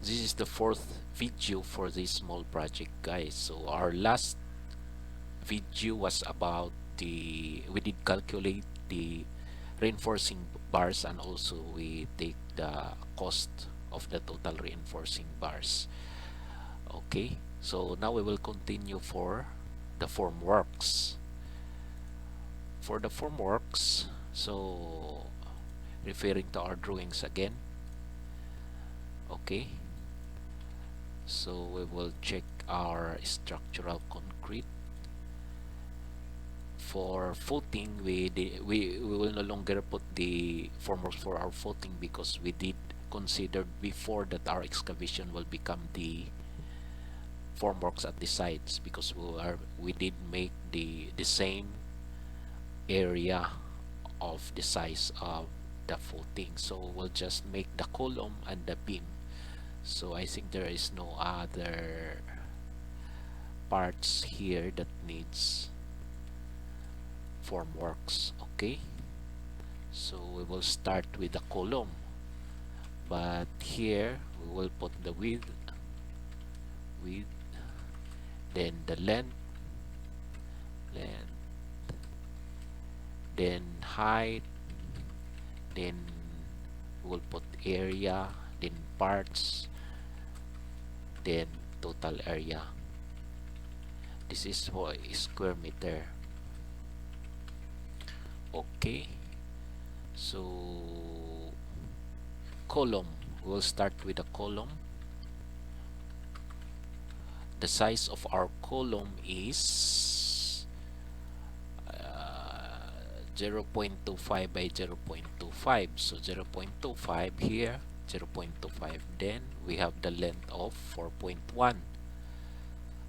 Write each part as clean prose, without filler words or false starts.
This is the fourth video for this small project, guys. So our last video was about we did calculate the reinforcing bars, and also we take the cost of the total reinforcing bars. Okay, so now we will continue for the formworks. For the formworks, so referring to our drawings again. Okay, so we will check our structural concrete. For footing, we will no longer put the formworks for our footing, because we did consider before that our excavation will become the formworks at the sides, because we did make the same area of the size of the footing. So we'll just make the column and the beam. So I think there is no other parts here that needs formworks. Okay, so we will start with the column, but here we will put the width, then the length, then height, then we'll put area, then parts, then total area. This is for a square meter. Okay, so column, we'll start with the column. The size of our column is 0.25 by 0.25, so 0.25 here, 0.25. Then we have the length of 4.1,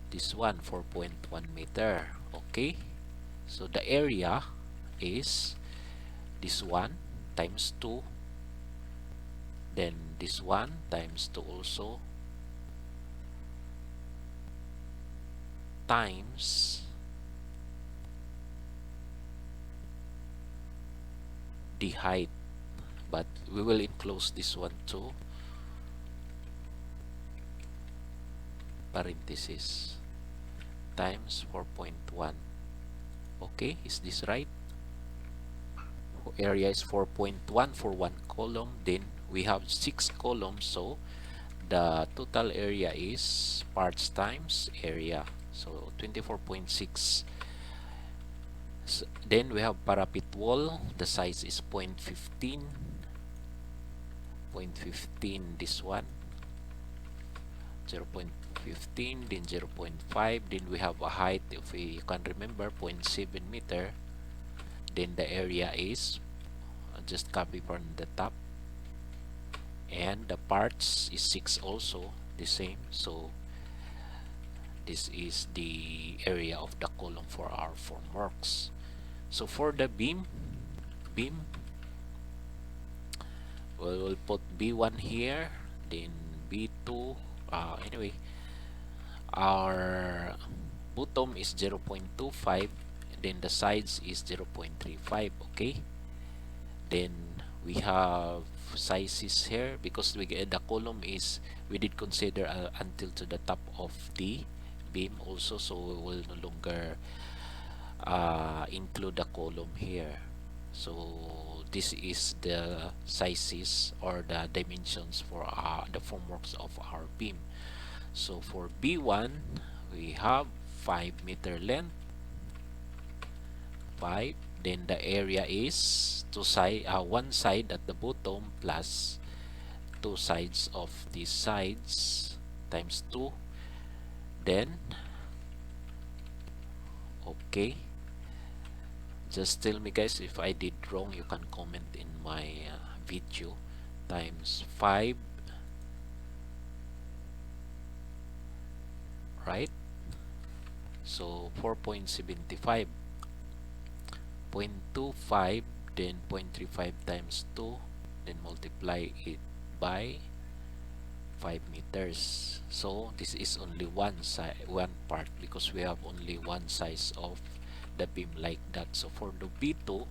this one 4.1 meter. Okay, so the area is this one times 2, then this one times 2 also, times the height, but we will enclose this one too, parenthesis, times 4.1. Okay, is this right? Area is 4.1 for one column. Then we have 6 columns, so the total area is parts times area, so 24.6. So then we have parapet wall. The size is 0.15, 0.15 this one, 0.15, then 0.5. Then we have a height, if you can remember, 0.7 meter. Then the area is just copy from the top, and the parts is 6 also, the same. So this is the area of the column for our formworks. So for the beam, we will put B1 here, then B2. Anyway, our bottom is 0.25, then the sides is 0.35. Okay, then we have sizes here, because the column is, we did consider until to the top of the beam also, so we will no longer include the column here. So this is the sizes or the dimensions for the formworks of our beam. So for B1 we have 5 meter length, 5. Then the area is one side at the bottom plus 2 sides of these sides times 2. Then okay, just tell me guys if I did wrong, you can comment in my video. Times 5, right? So 4.75, 0.25, then 0.35 times 2, then multiply it by 5 meters. So this is only one part, because we have only one size of the beam like that. So for the B2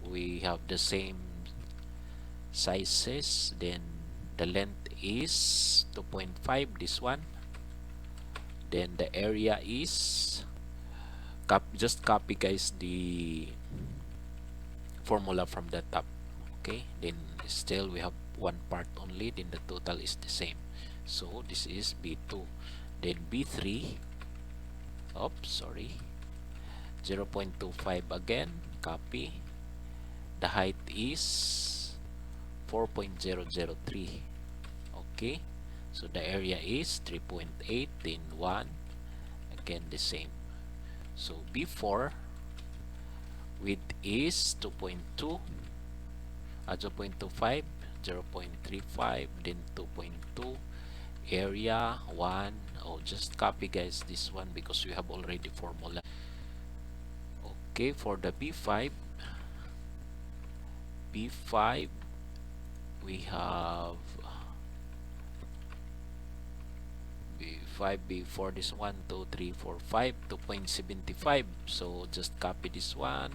we have the same sizes, then the length is 2.5, this one. Then the area is, just copy guys the formula from the top. Okay, then still we have one part only, then the total is the same. So this is B2. Then B3, oops, sorry, 0.25 again, copy. The height is 4.003. Okay, so the area is 3.8, then 1, again the same. So B4, width is 2.2, 0.25, 0.35, then 2.2, area 1. Oh, just copy guys this one because we have already formula. Okay, for the B5, we have B5, B4, this 1, 2, 3, 4, 5, 2.75. So just copy this one,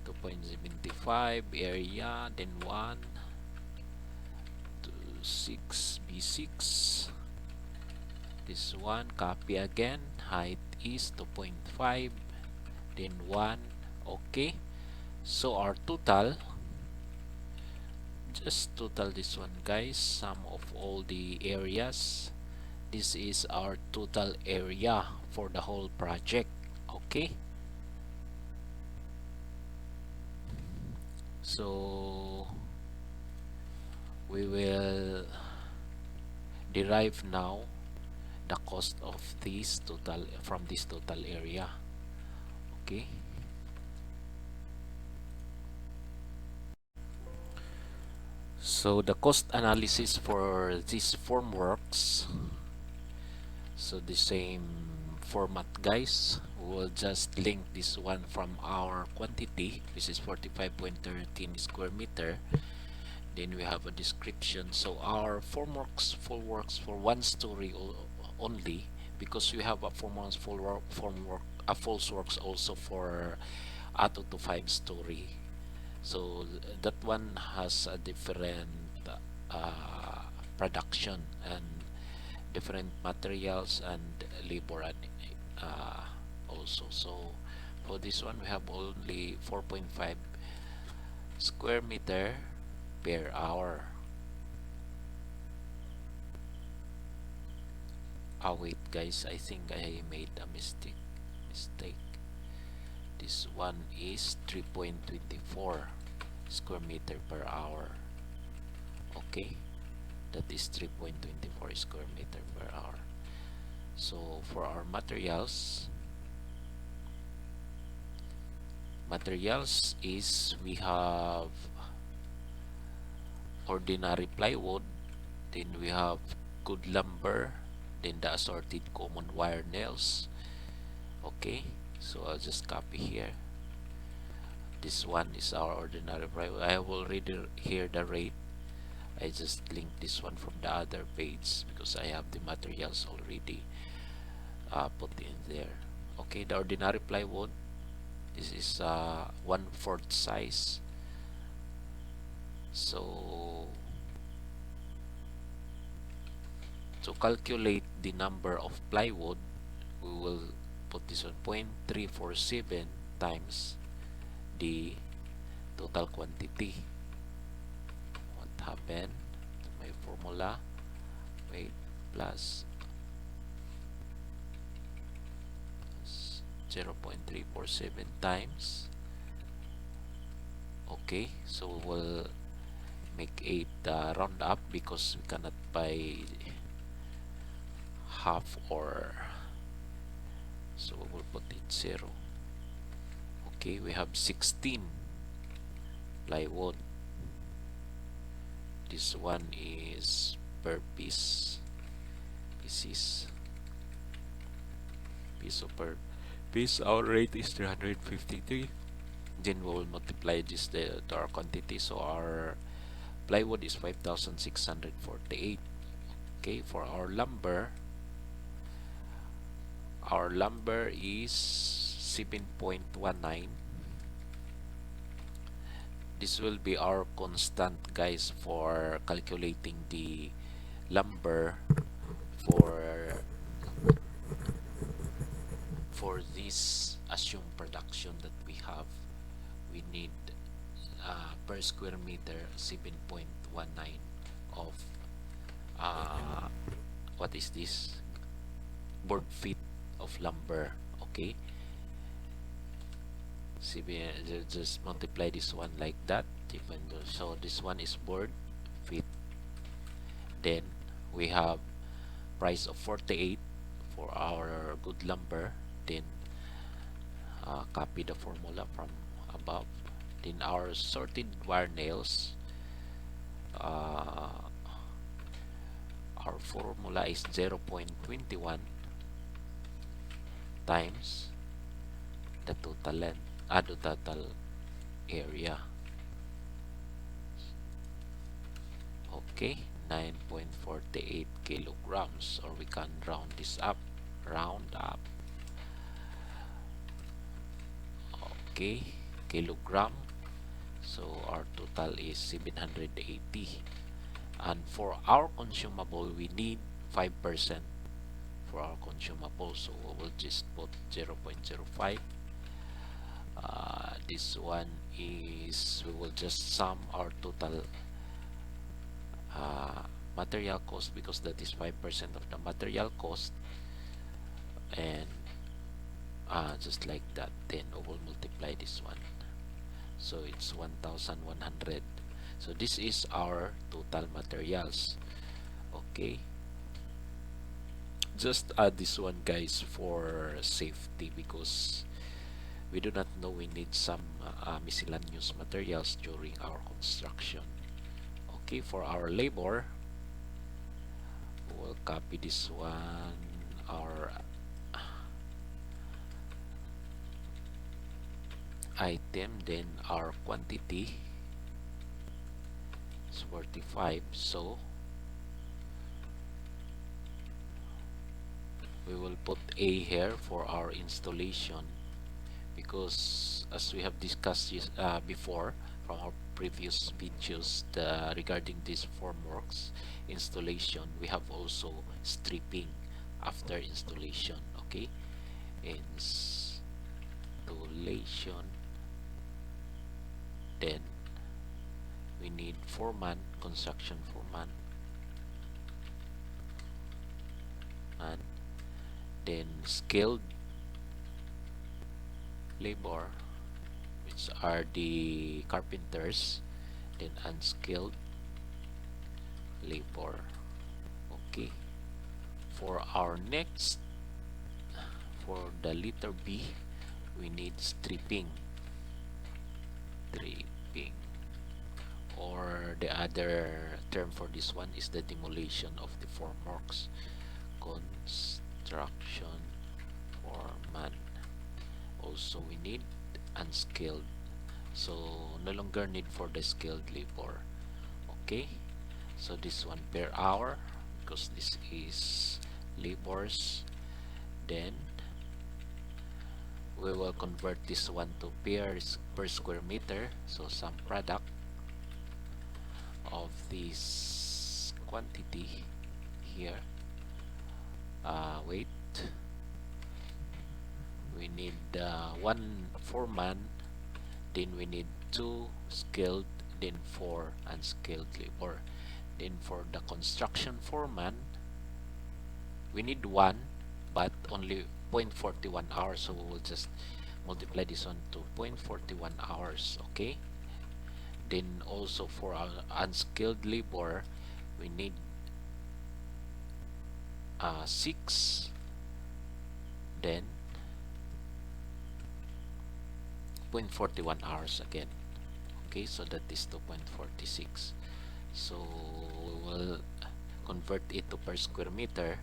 2.75, area, then 1, 2, 6, B6. This one, copy again, height is 2.5, then 1. Okay, so our total, just total this one guys, sum of all the areas. This is our total area for the whole project. Okay, so we will derive now the cost of this total from this total area. Okay, so the cost analysis for this form works. So the same format guys, we'll just link this one from our quantity, which is 45.13 square meter. Then we have a description. So our formworks full works for one story only, because we have a full works also for 2 to 5 story. So that one has a different production and different materials and labor and also. So for this one we have only 4.5 square meter per hour. Wait guys, I think I made a mistake. This one is 3.24 square meter per hour. Okay, that is 3.24 square meter per hour. So for our materials is, we have ordinary plywood, then we have good lumber, then the assorted common wire nails. Okay, so I'll just copy here. This one is our ordinary plywood. I have already here the rate. I just link this one from the other page because I have the materials already put in there. Okay, the ordinary plywood, this is 1/4 size. So to calculate the number of plywood, we will put this on 0.347 times the total quantity. What happened to my formula? Wait, plus 0.347 times. Okay, so we'll make it round up because we cannot buy half, or so we'll put it 0. Okay, we have 16 plywood. This one is per piece, pieces, piece per piece. Our rate is 353. Then we will multiply this to our quantity. So our plywood is 5,648. Okay, for our lumber is 7.19. This will be our constant guys for calculating the lumber for this assumed production that we have, we need per square meter 7.19 of uh, what is this, board feet of lumber. Okay, just multiply this one like that, even though, so this one is board feet. Then we have price of 48 for our good lumber. Then copy the formula from above. Then our sorted wire nails, uh, our formula is 0.21 times the total length, the total area. Okay, 9.48 kilograms, or we can round this up, round up. Okay, kilogram. So our total is 780. And for our consumable, we need 5% for our consumable, so we will just put 0.05. This one is, we will just sum our total material cost, because that is 5% of the material cost, and just like that. Then we will multiply this one, so it's 1100. So this is our total materials. Okay, just add this one, guys, for safety, because we do not know, we need some miscellaneous materials during our construction. Okay, for our labor, we'll copy this one, our item, then our quantity is 45. So we will put A here for our installation, because as we have discussed before from our previous videos, regarding this formworks installation, we have also stripping after installation. Okay, installation, then we need foreman, construction foreman, and then skilled labor, which are the carpenters, then unskilled labor. Okay, for our next, for the letter B, we need stripping, or the other term for this one is the demolition of the formworks, construction foreman. Also we need unskilled, so no longer need for the skilled labor. Okay, so this one per hour, because this is labors. Then we will convert this one to per square meter, so some product of this quantity here. Wait, we need one foreman, then we need 2 skilled, then 4 unskilled labor. Then for the construction foreman, we need 1, but only 0.41 hours, so we will just multiply this one to 0.41 hours. Okay, then also for our unskilled labor, we need 6, then 0.41 hours again. Okay, so that is 2.46. So we will convert it to per square meter.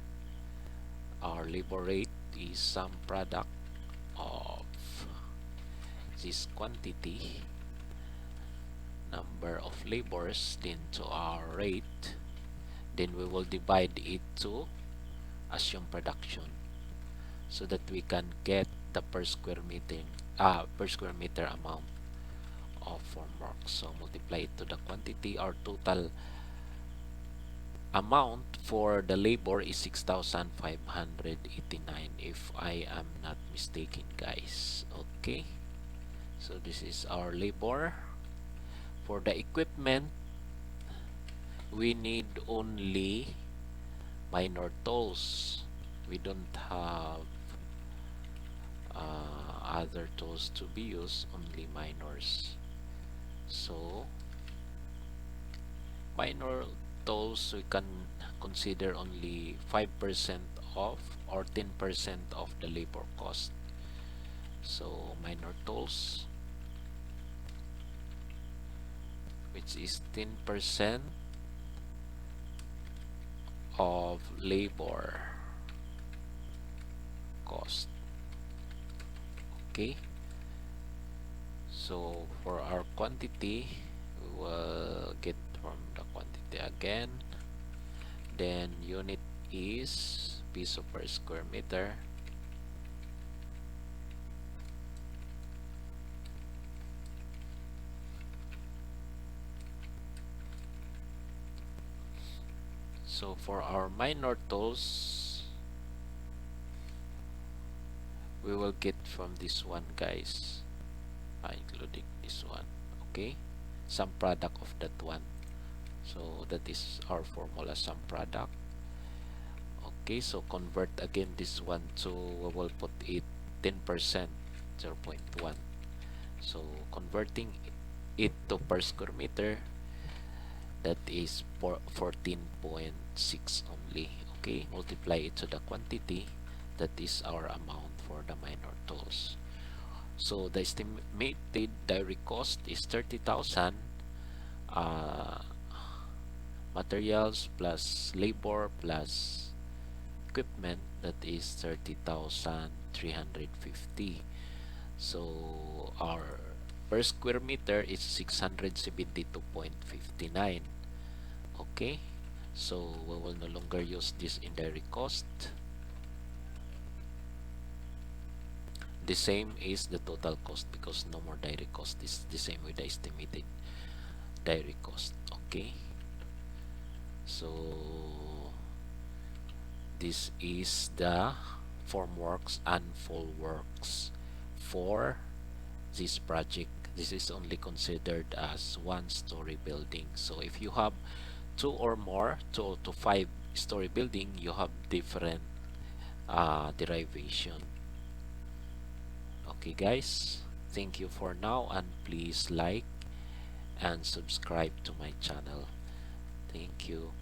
Our labor rate is some product of this quantity, number of labors, then to our rate, then we will divide it to assumed production, so that we can get the per square meter amount of formwork. So multiply it to the quantity. Our total amount for the labor is 6,589 if I am not mistaken, guys. Okay, so this is our labor. For the equipment, we need only minor tools. We don't have other tools to be used, only minors. So minor tools, we can consider only 5% of or 10% of the labor cost. So minor tools, which is 10% of labor cost. Okay, so for our quantity, we will get from the quantity again, then unit is piso per square meter. So for our minor tools, we will get from this one, guys, including this one. Okay, some product of that one. So that is our formula, some product. Okay, so convert again this one to, we will put it 10%, 0.1. So converting it to per square meter, that is 14.6 only. Okay, multiply it to the quantity, that is our amount for the minor tools. So the estimated direct cost is 30,000, materials plus labor plus equipment, that is 30,350. So our per square meter is 672.59. Okay, so we will no longer use this indirect cost. The same is the total cost, because no more direct cost, is the same with the estimated direct cost. Okay, so this is the formworks and full works for this project. This is only considered as one-story building. So if you have two or more, 2 to 5 story building, you have different derivation. Okay, guys, thank you for now, and please like and subscribe to my channel. Thank you.